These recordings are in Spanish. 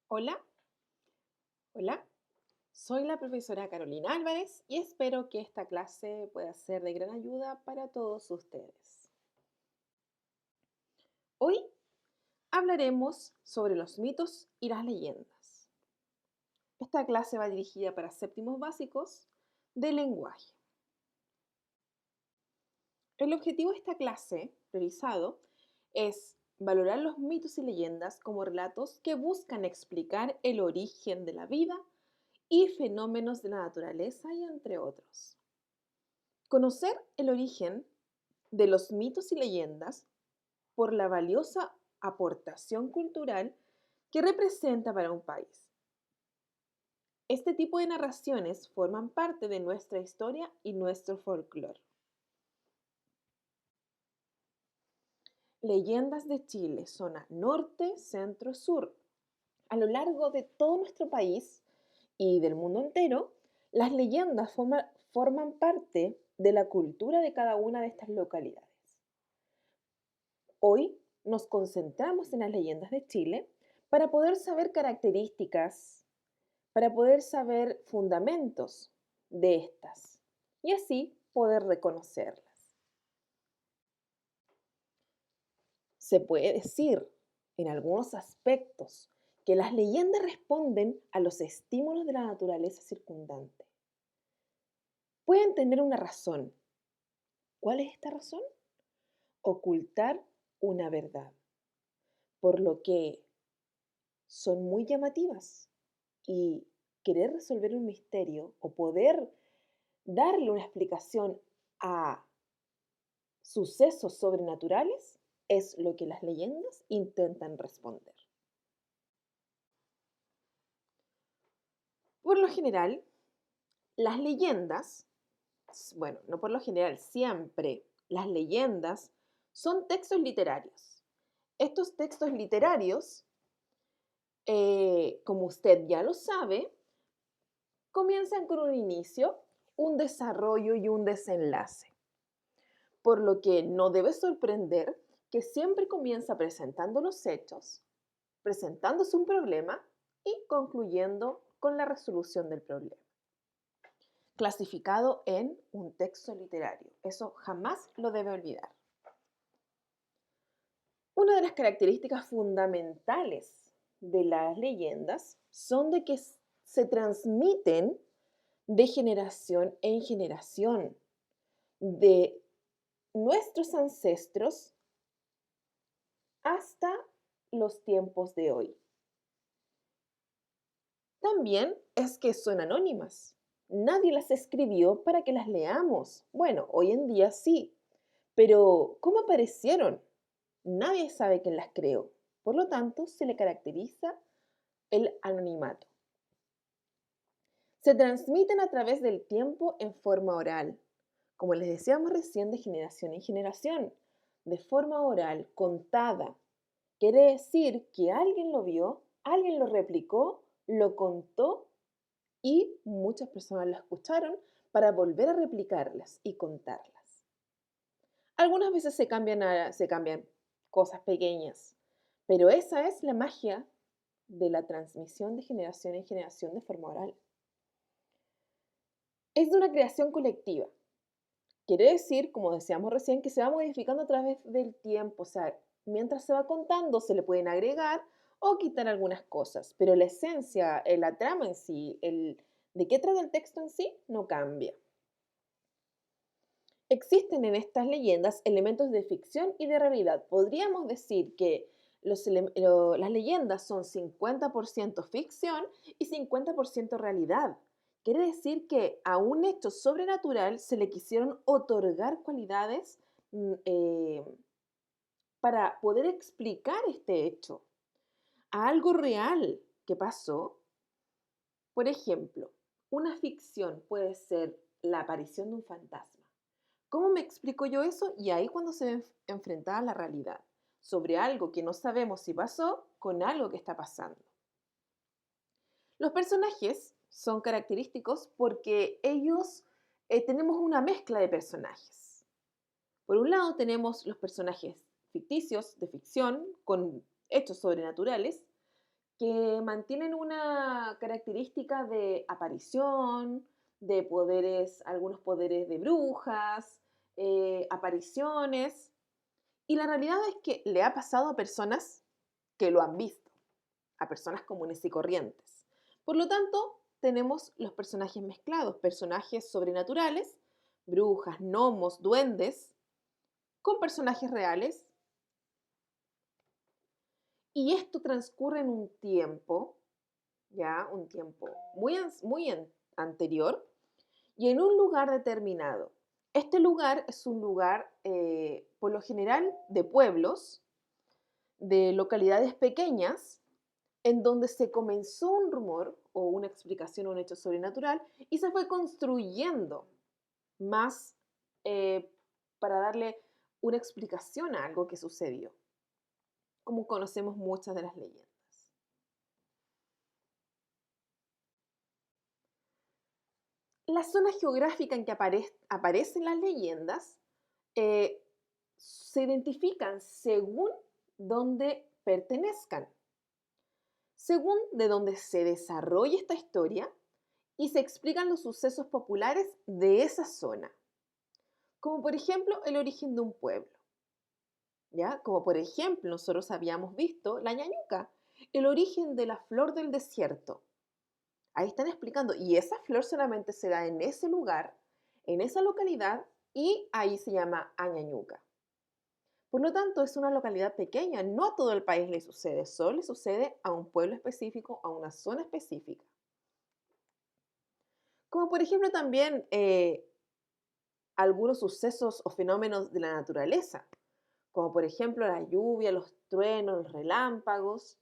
Hola, hola. Soy la profesora Carolina Álvarez y espero que esta clase pueda ser de gran ayuda para todos ustedes. Hoy hablaremos sobre los mitos y las leyendas. Esta clase va dirigida para séptimos básicos de lenguaje. El objetivo de esta clase, priorizado, es valorar los mitos y leyendas como relatos que buscan explicar el origen de la vida y fenómenos de la naturaleza y entre otros. Conocer el origen de los mitos y leyendas por la valiosa aportación cultural que representa para un país. Este tipo de narraciones forman parte de nuestra historia y nuestro folclore. Leyendas de Chile, zona norte, centro, sur. A lo largo de todo nuestro país y del mundo entero, las leyendas forman parte de la cultura de cada una de estas localidades. Hoy nos concentramos en las leyendas de Chile para poder saber características, para poder saber fundamentos de estas y así poder reconocerlas. Se puede decir en algunos aspectos que las leyendas responden a los estímulos de la naturaleza circundante. Pueden tener una razón. ¿Cuál es esta razón? Ocultar una verdad, por lo que son muy llamativas y querer resolver un misterio o poder darle una explicación a sucesos sobrenaturales es lo que las leyendas intentan responder. Por lo general, las leyendas, bueno, no por lo general, siempre las leyendas son textos literarios. Estos textos literarios, como usted ya lo sabe, comienzan con un inicio, un desarrollo y un desenlace. Por lo que no debe sorprender que siempre comienza presentando los hechos, presentándose un problema y concluyendo con la resolución del problema. Clasificado en un texto literario. Eso jamás lo debe olvidar. Una de las características fundamentales de las leyendas son de que se transmiten de generación en generación, de nuestros ancestros hasta los tiempos de hoy. También es que son anónimas. Nadie las escribió para que las leamos. Bueno, hoy en día sí, pero ¿cómo aparecieron? Nadie sabe quién las creó. Por lo tanto, se le caracteriza el anonimato. Se transmiten a través del tiempo en forma oral, como les decíamos recién, de generación en generación, de forma oral, contada. Quiere decir que alguien lo vio, alguien lo replicó, lo contó y muchas personas lo escucharon para volver a replicarlas y contarlas. Algunas veces se cambian cosas pequeñas, pero esa es la magia de la transmisión de generación en generación de forma oral. Es de una creación colectiva. Quiere decir, como decíamos recién, que se va modificando a través del tiempo, o sea, mientras se va contando se le pueden agregar o quitar algunas cosas, pero la esencia, la trama en sí, de qué trata el texto en sí, no cambia. Existen en estas leyendas elementos de ficción y de realidad. Podríamos decir que las leyendas son 50% ficción y 50% realidad. Quiere decir que a un hecho sobrenatural se le quisieron otorgar cualidades para poder explicar este hecho. A algo real que pasó, por ejemplo, una ficción puede ser la aparición de un fantasma. ¿Cómo me explico yo eso? Y ahí cuando se ve enfrentada a la realidad, sobre algo que no sabemos si pasó con algo que está pasando. Los personajes son característicos porque ellos tenemos una mezcla de personajes. Por un lado tenemos los personajes ficticios, de ficción, con hechos sobrenaturales, que mantienen una característica de aparición, de poderes, algunos poderes de brujas, apariciones. Y la realidad es que le ha pasado a personas que lo han visto, a personas comunes y corrientes. Por lo tanto, tenemos los personajes mezclados, personajes sobrenaturales, brujas, gnomos, duendes, con personajes reales. Y esto transcurre en un tiempo, ya un tiempo muy anterior, y en un lugar determinado. Este lugar es un lugar, por lo general, de pueblos, de localidades pequeñas, en donde se comenzó un rumor o una explicación o un hecho sobrenatural y se fue construyendo más eh, para darle una explicación a algo que sucedió, como conocemos muchas de las leyendas. La zona geográfica en que aparecen las leyendas eh, se identifican según dónde pertenezcan, según de dónde se desarrolla esta historia y se explican los sucesos populares de esa zona, como por ejemplo el origen de un pueblo, ¿ya? Como por ejemplo nosotros habíamos visto la ñañuca, el origen de la flor del desierto. Ahí están explicando, y esa flor solamente se da en ese lugar, en esa localidad, y ahí se llama Añañuca. Por lo tanto, es una localidad pequeña, no a todo el país le sucede, solo le sucede a un pueblo específico, a una zona específica. Como por ejemplo también algunos sucesos o fenómenos de la naturaleza, como por ejemplo la lluvia, los truenos, los relámpagos,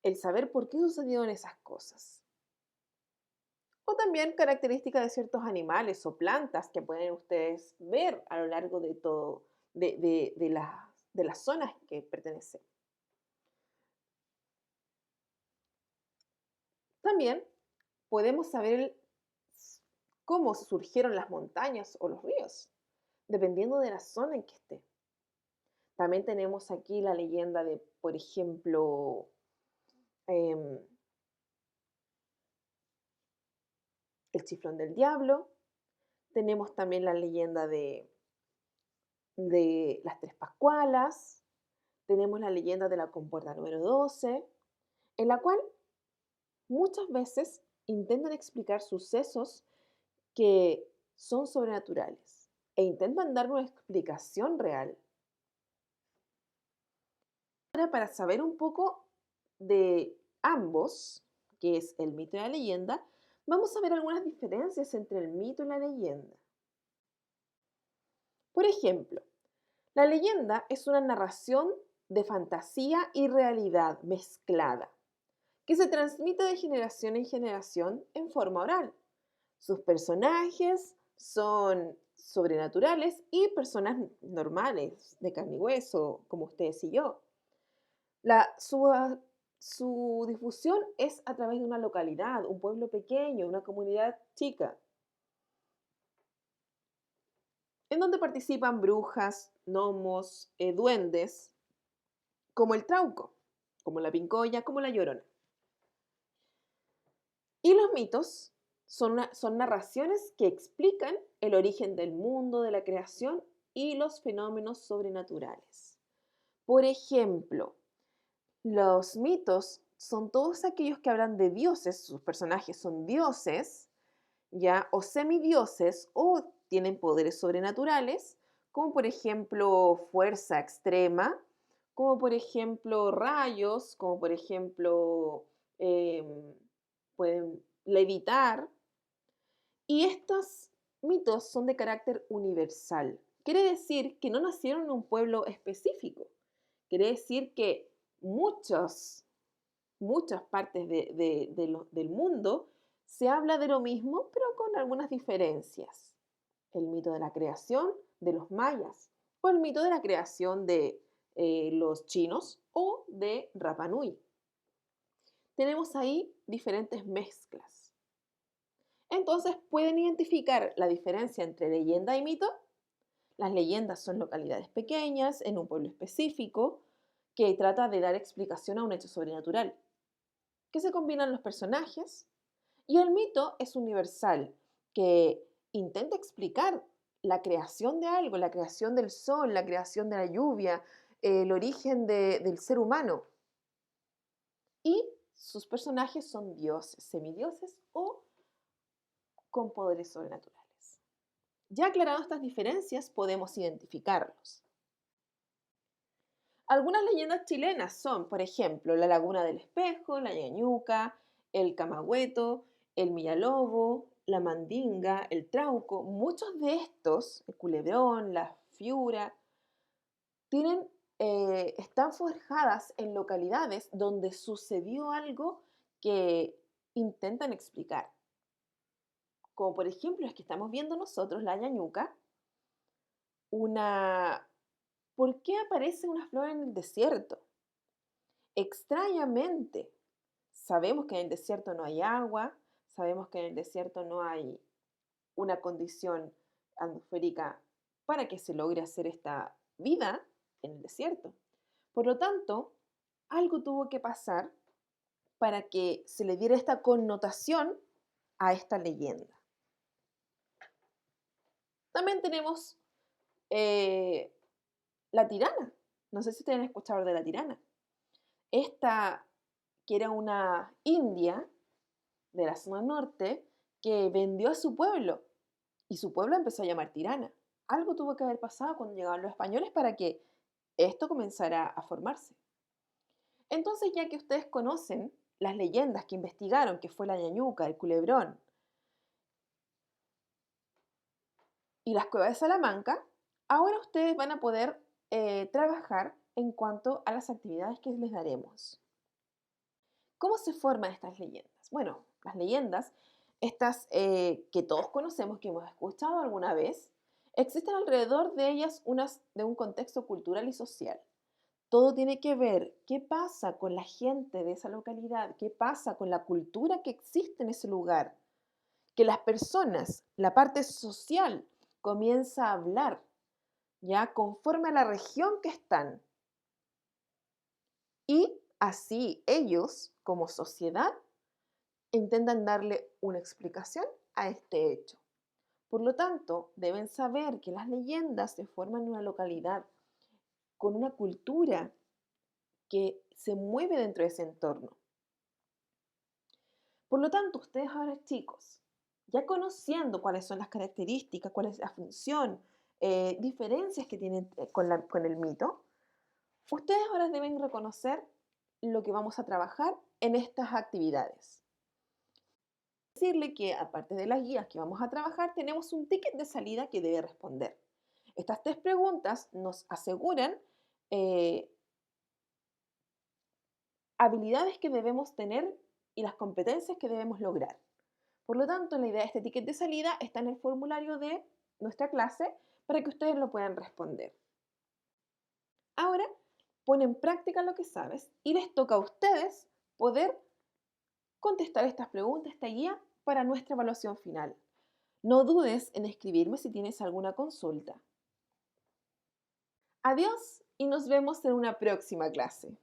el saber por qué sucedieron esas cosas. O también características de ciertos animales o plantas que pueden ustedes ver a lo largo de todo, de las zonas que pertenecen. También podemos saber cómo surgieron las montañas o los ríos, dependiendo de la zona en que esté. También tenemos aquí la leyenda de, por ejemplo, em, el chiflón del diablo. Tenemos también la leyenda de las tres Pascualas. Tenemos la leyenda de la compuerta número 12, en la cual muchas veces intentan explicar sucesos que son sobrenaturales e intentan dar una explicación real. Ahora, para saber un poco de ambos, que es el mito y la leyenda, vamos a ver algunas diferencias entre el mito y la leyenda. Por ejemplo, la leyenda es una narración de fantasía y realidad mezclada, que se transmite de generación en generación en forma oral. Sus personajes son sobrenaturales y personas normales, de carne y hueso, como ustedes y yo. La, su, su difusión es a través de una localidad, un pueblo pequeño, una comunidad chica, en donde participan brujas, gnomos, duendes, como el trauco, como la pincoya, como la llorona. Y los mitos son narraciones que explican el origen del mundo, de la creación y los fenómenos sobrenaturales. Por ejemplo, los mitos son todos aquellos que hablan de dioses, sus personajes son dioses, ya, o semidioses, o tienen poderes sobrenaturales, como por ejemplo fuerza extrema, como por ejemplo rayos, como por ejemplo pueden levitar. Y estos mitos son de carácter universal. Quiere decir que no nacieron en un pueblo específico. Quiere decir que muchas partes del mundo se habla de lo mismo, pero con algunas diferencias. El mito de la creación de los mayas, o el mito de la creación de los chinos o de Rapa Nui. Tenemos ahí diferentes mezclas. Entonces, ¿pueden identificar la diferencia entre leyenda y mito? Las leyendas son localidades pequeñas, en un pueblo específico, que trata de dar explicación a un hecho sobrenatural. que se combinan los personajes, y el mito es universal, que intenta explicar la creación de algo, la creación del sol, la creación de la lluvia, el origen del ser humano. Y sus personajes son dioses, semidioses o con poderes sobrenaturales. Ya aclarado estas diferencias, podemos identificarlos. Algunas leyendas chilenas son, por ejemplo, la Laguna del Espejo, la Ñañuca, el Camagüeto, el Millalobo, la Mandinga, el Trauco. Muchos de estos, el Culebrón, la Fiura, tienen, están forjadas en localidades donde sucedió algo que intentan explicar. Como por ejemplo es que estamos viendo nosotros la Ñañuca, una... ¿Por qué aparece una flor en el desierto? Extrañamente, sabemos que en el desierto no hay agua, sabemos que en el desierto no hay una condición atmosférica para que se logre hacer esta vida en el desierto. Por lo tanto, algo tuvo que pasar para que se le diera esta connotación a esta leyenda. También tenemos la tirana. No sé si ustedes han escuchado de la tirana. Esta, que era una india de la zona norte, que vendió a su pueblo y su pueblo empezó a llamar tirana. Algo tuvo que haber pasado cuando llegaban los españoles para que esto comenzara a formarse. Entonces, ya que ustedes conocen las leyendas que investigaron, que fue la Ñañuca, el Culebrón y las cuevas de Salamanca, ahora ustedes van a poder trabajar en cuanto a las actividades que les daremos. ¿Cómo se forman estas leyendas? Bueno, las leyendas, estas que todos conocemos, que hemos escuchado alguna vez, existen alrededor de ellas de un contexto cultural y social. Todo tiene que ver qué pasa con la gente de esa localidad, qué pasa con la cultura que existe en ese lugar, que las personas, la parte social, comienza a hablar, ya conforme a la región que están. Y así ellos, como sociedad, intentan darle una explicación a este hecho. Por lo tanto, deben saber que las leyendas se forman en una localidad con una cultura que se mueve dentro de ese entorno. Por lo tanto, ustedes ahora, chicos, ya conociendo cuáles son las características, cuál es la función, diferencias que tienen con el mito, ustedes ahora deben reconocer lo que vamos a trabajar en estas actividades. Decirle que aparte de las guías que vamos a trabajar, tenemos un ticket de salida que debe responder. Estas 3 preguntas nos aseguran habilidades que debemos tener y las competencias que debemos lograr. Por lo tanto, la idea de este ticket de salida está en el formulario de nuestra clase para que ustedes lo puedan responder. Ahora, pon en práctica lo que sabes y les toca a ustedes poder contestar estas preguntas, esta guía, para nuestra evaluación final. No dudes en escribirme si tienes alguna consulta. Adiós y nos vemos en una próxima clase.